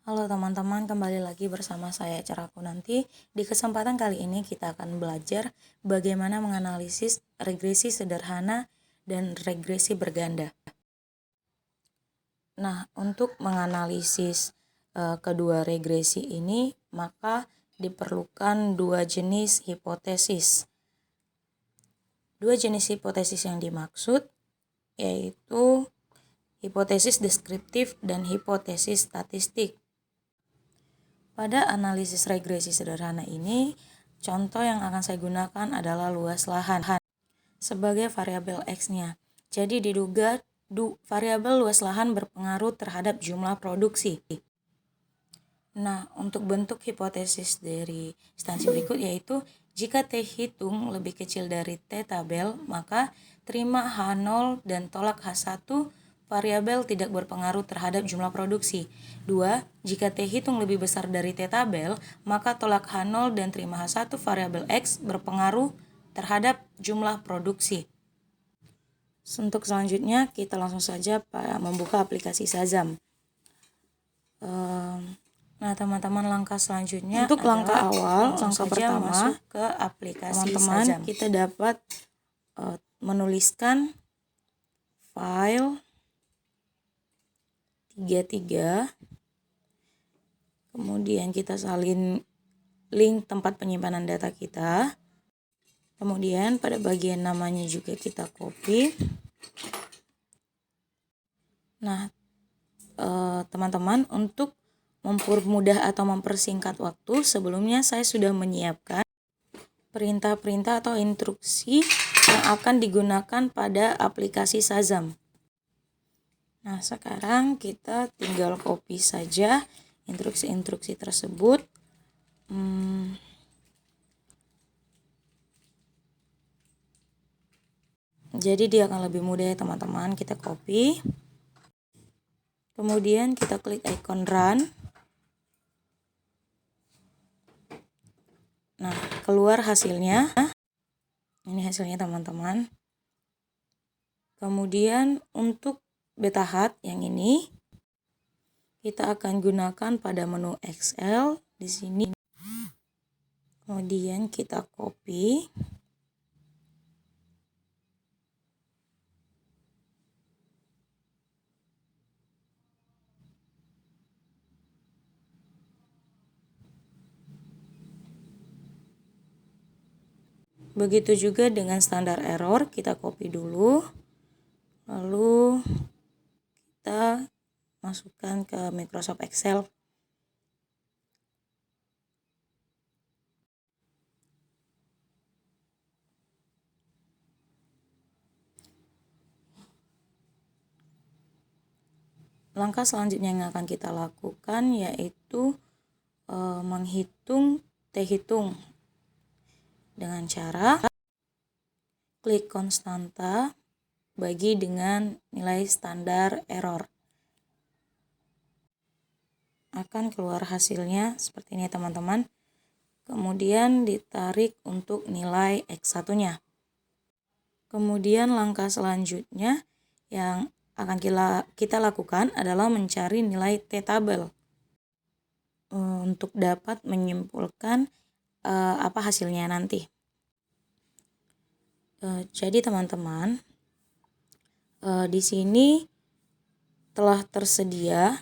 Halo teman-teman, kembali lagi bersama saya Ceraku Nanti. Di kesempatan kali ini kita akan belajar bagaimana menganalisis regresi sederhana dan regresi berganda. Nah, untuk menganalisis kedua regresi ini, maka diperlukan dua jenis hipotesis. Dua jenis hipotesis yang dimaksud yaitu hipotesis deskriptif dan hipotesis statistik. Pada analisis regresi sederhana ini, contoh yang akan saya gunakan adalah luas lahan sebagai variabel X-nya. Jadi diduga variabel luas lahan berpengaruh terhadap jumlah produksi. Nah, untuk bentuk hipotesis dari instansi berikut yaitu jika T hitung lebih kecil dari T tabel, maka terima H0 dan tolak H1 variabel tidak berpengaruh terhadap jumlah produksi. 2. Jika T hitung lebih besar dari T tabel, maka tolak H0 dan terima H1 variabel X berpengaruh terhadap jumlah produksi. Untuk selanjutnya, kita langsung saja membuka aplikasi Shazam. Nah, teman-teman, langkah selanjutnya untuk langkah awal, langkah pertama, masuk ke aplikasi teman-teman, Shazam. Kita dapat menuliskan file 33, kemudian kita salin link tempat penyimpanan data kita, kemudian pada bagian namanya juga kita copy. Nah, teman-teman, untuk mempermudah atau mempersingkat waktu, sebelumnya saya sudah menyiapkan perintah-perintah atau instruksi yang akan digunakan pada aplikasi Shazam. Nah, sekarang kita tinggal copy saja instruksi-instruksi tersebut. Jadi dia akan lebih mudah ya teman-teman. Kita copy. Kemudian kita klik icon run. Nah, keluar hasilnya. Ini hasilnya teman-teman. Kemudian untuk betahat yang ini kita akan gunakan pada menu Excel di sini. Kemudian kita copy. Begitu juga dengan standar error, kita copy dulu. Lalu kita masukkan ke Microsoft Excel. Langkah selanjutnya yang akan kita lakukan yaitu menghitung T hitung dengan cara klik konstanta bagi dengan nilai standar error. Akan keluar hasilnya seperti ini teman-teman. Kemudian ditarik untuk nilai X1-nya. Kemudian langkah selanjutnya yang akan kita lakukan adalah mencari nilai T tabel untuk dapat menyimpulkan apa hasilnya nanti. Jadi teman-teman, di sini telah tersedia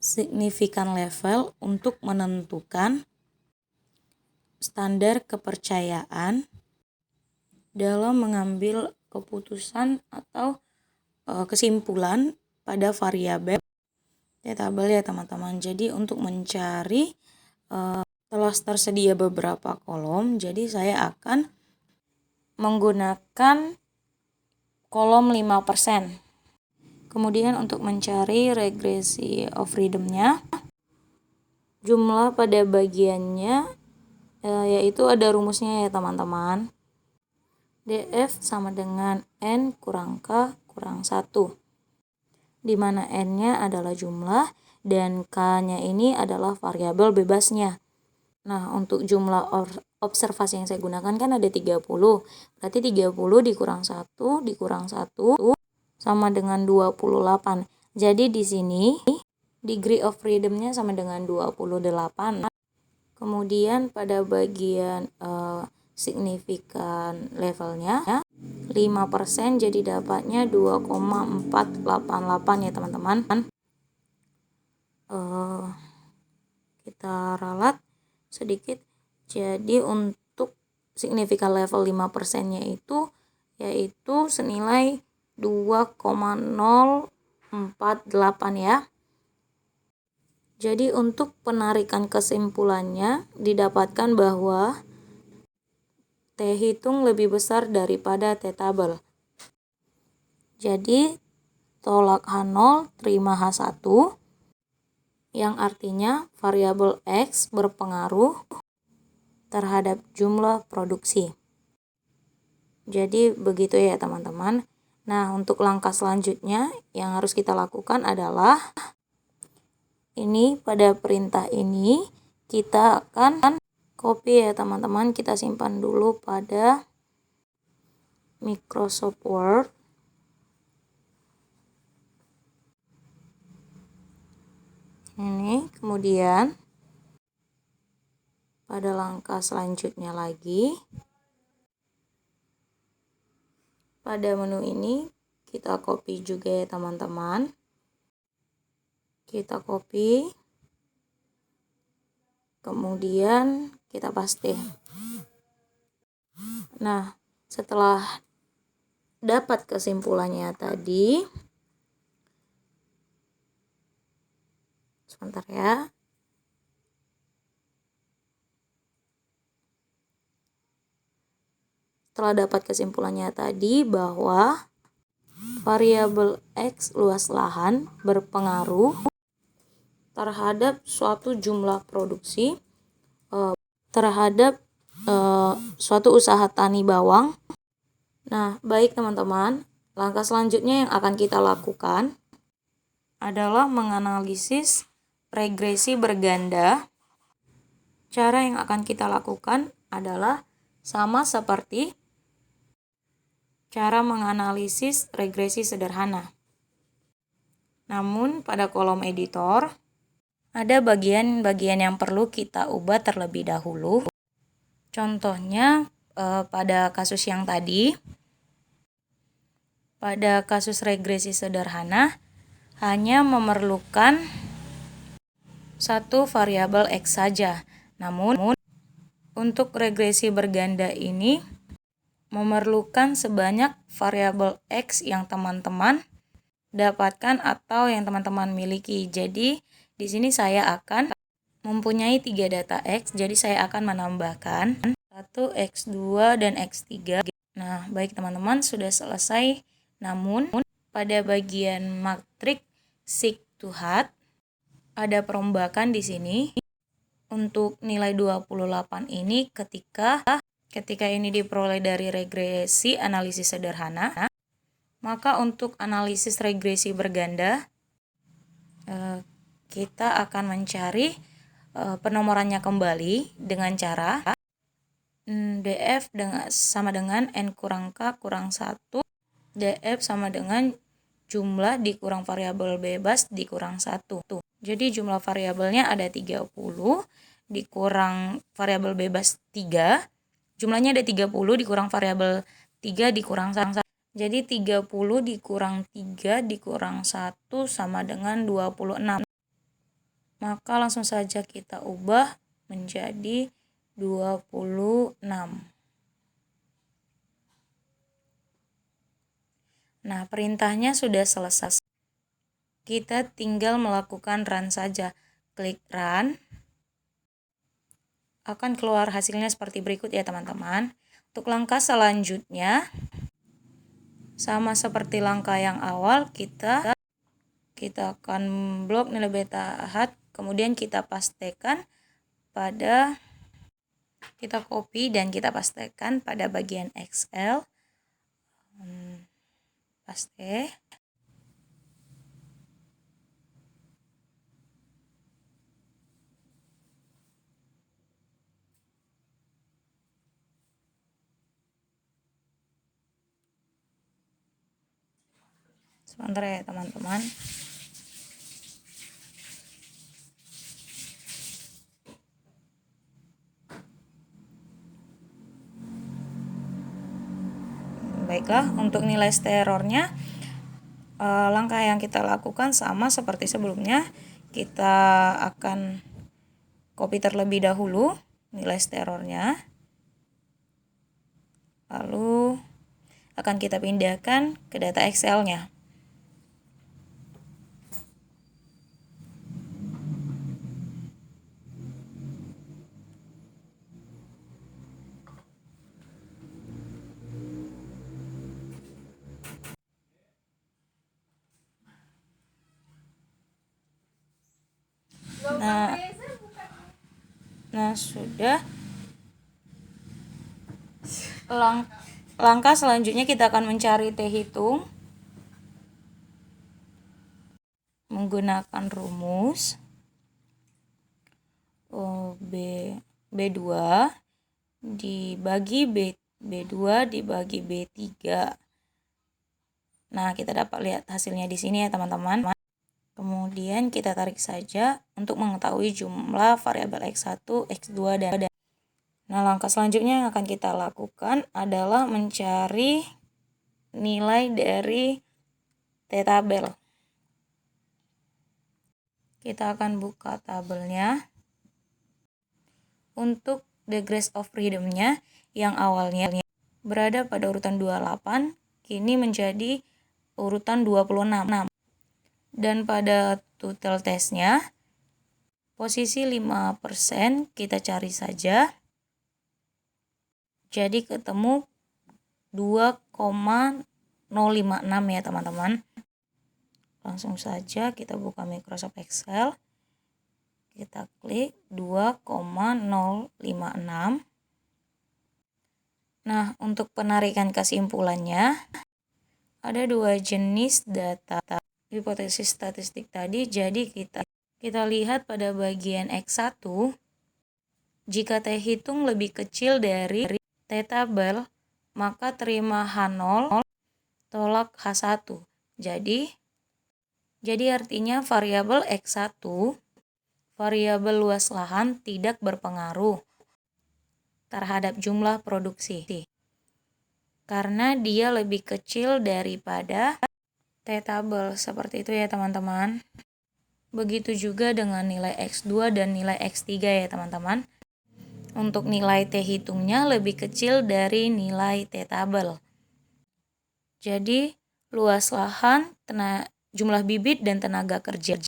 signifikan level untuk menentukan standar kepercayaan dalam mengambil keputusan atau kesimpulan pada variabel T tabel ya teman-teman. Jadi untuk mencari telah tersedia beberapa kolom, jadi saya akan menggunakan kolom 5%. Kemudian untuk mencari regresi of freedom-nya, jumlah pada bagiannya yaitu ada rumusnya ya teman-teman. DF sama dengan N kurang K kurang 1. Di mana N-nya adalah jumlah dan K-nya ini adalah variabel bebasnya. Nah, untuk jumlah observasi yang saya gunakan kan ada 30. Berarti 30 dikurang 1 dikurang 1 sama dengan 28. Jadi di sini degree of freedom-nya sama dengan 28. Kemudian pada bagian signifikan levelnya 5%, jadi dapatnya 2,488 ya teman-teman. Kita ralat sedikit. Jadi untuk signifikan level 5%-nya itu yaitu senilai 2,048 ya. Jadi untuk penarikan kesimpulannya didapatkan bahwa T hitung lebih besar daripada T tabel. Jadi tolak H0 terima H1 yang artinya variabel X berpengaruh terhadap jumlah produksi. Jadi begitu ya teman-teman. Nah, untuk langkah selanjutnya yang harus kita lakukan adalah ini pada perintah ini kita akan copy ya teman-teman. Kita simpan dulu pada Microsoft Word. Ini kemudian pada langkah selanjutnya lagi pada menu ini kita copy juga ya teman-teman. Kita copy, kemudian kita paste. Nah, setelah dapat kesimpulannya tadi, sebentar ya. Setelah dapat kesimpulannya tadi bahwa variabel X luas lahan berpengaruh terhadap suatu jumlah produksi terhadap suatu usaha tani bawang. Nah, baik teman-teman, langkah selanjutnya yang akan kita lakukan adalah menganalisis regresi berganda. Cara yang akan kita lakukan adalah sama seperti cara menganalisis regresi sederhana. Namun pada kolom editor ada bagian-bagian yang perlu kita ubah terlebih dahulu. Contohnya pada kasus yang tadi, pada kasus regresi sederhana hanya memerlukan satu variabel X saja. Namun untuk regresi berganda ini memerlukan sebanyak variabel X yang teman-teman dapatkan atau yang teman-teman miliki. Jadi di sini saya akan mempunyai 3 data X, jadi saya akan menambahkan 1, X2, dan X3. Nah, baik teman-teman, sudah selesai. Namun pada bagian matriks seek to hat ada perombakan di sini. Untuk nilai 28 ini ketika ini diperoleh dari regresi analisis sederhana, maka untuk analisis regresi berganda kita akan mencari penomorannya kembali dengan cara df sama dengan n kurang k kurang 1, df sama dengan jumlah dikurang variabel bebas dikurang 1. Jadi jumlah variabelnya ada 30, dikurang variabel bebas 3, jumlahnya ada 30 dikurang variabel 3 dikurang 1. Jadi 30 dikurang 3 dikurang 1 sama dengan 26. Maka langsung saja kita ubah menjadi 26. Nah, perintahnya sudah selesai. Kita tinggal melakukan run saja. Klik run. Akan keluar hasilnya seperti berikut ya teman-teman. Untuk langkah selanjutnya, sama seperti langkah yang awal, kita akan blok nilai beta hat, kemudian kita pastekan pada, kita copy dan kita pastekan pada bagian Excel. Paste. Sebentar ya teman-teman. Baiklah, untuk nilai sterornya langkah yang kita lakukan sama seperti sebelumnya. Kita akan copy terlebih dahulu nilai sterornya, lalu akan kita pindahkan ke data Excel-nya. Nah, sudah. Langkah selanjutnya kita akan mencari T hitung menggunakan rumus B2 dibagi B2 dibagi B3. Nah, kita dapat lihat hasilnya di sini ya teman-teman. Kemudian kita tarik saja untuk mengetahui jumlah variabel X1, X2, dan. Nah, langkah selanjutnya yang akan kita lakukan adalah mencari nilai dari T-tabel. Kita akan buka tabelnya. Untuk degrees of freedom-nya yang awalnya berada pada urutan 28, kini menjadi urutan 26. Dan pada total test-nya, posisi 5% kita cari saja. Jadi ketemu 2,056 ya teman-teman. Langsung saja kita buka Microsoft Excel. Kita klik 2,056. Nah, untuk penarikan kesimpulannya, ada dua jenis data hipotesis statistik tadi. Jadi kita lihat pada bagian X1, jika T hitung lebih kecil dari T-tabel, maka terima H0 tolak H1. Jadi artinya variabel X1, variabel luas lahan, tidak berpengaruh terhadap jumlah produksi karena dia lebih kecil daripada T-tabel. Seperti itu ya teman-teman. Begitu juga dengan nilai X2 dan nilai X3 ya teman-teman. Untuk nilai T hitungnya lebih kecil dari nilai T-tabel. Jadi luas lahan, jumlah bibit, dan tenaga kerja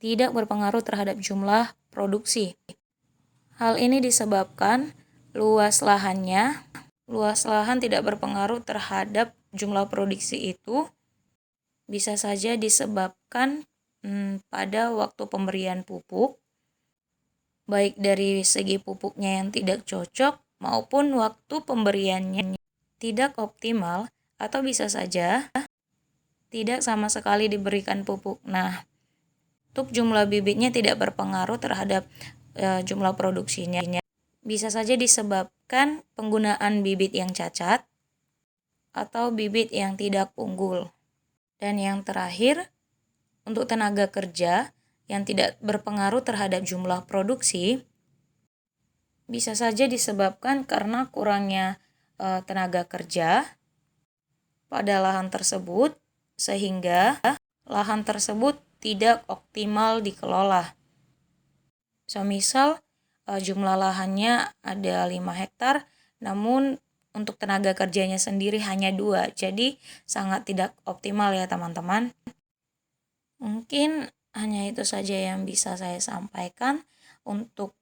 tidak berpengaruh terhadap jumlah produksi. Hal ini disebabkan luas lahan tidak berpengaruh terhadap jumlah produksi itu bisa saja disebabkan pada waktu pemberian pupuk, baik dari segi pupuknya yang tidak cocok maupun waktu pemberiannya tidak optimal, atau bisa saja tidak sama sekali diberikan pupuk. Nah, untuk jumlah bibitnya tidak berpengaruh terhadap jumlah produksinya. Bisa saja disebabkan penggunaan bibit yang cacat atau bibit yang tidak unggul. Dan yang terakhir, untuk tenaga kerja yang tidak berpengaruh terhadap jumlah produksi, bisa saja disebabkan karena kurangnya tenaga kerja pada lahan tersebut, sehingga lahan tersebut tidak optimal dikelola. Misal jumlah lahannya ada 5 hektar, namun untuk tenaga kerjanya sendiri hanya 2, jadi sangat tidak optimal ya teman-teman. Mungkin hanya itu saja yang bisa saya sampaikan untuk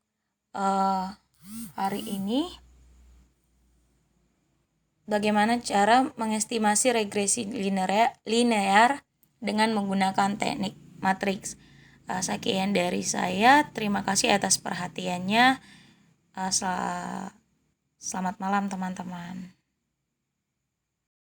hari ini. Bagaimana cara mengestimasi regresi linear dengan menggunakan teknik matriks. Sekian dari saya. Terima kasih atas perhatiannya. Selamat malam teman-teman.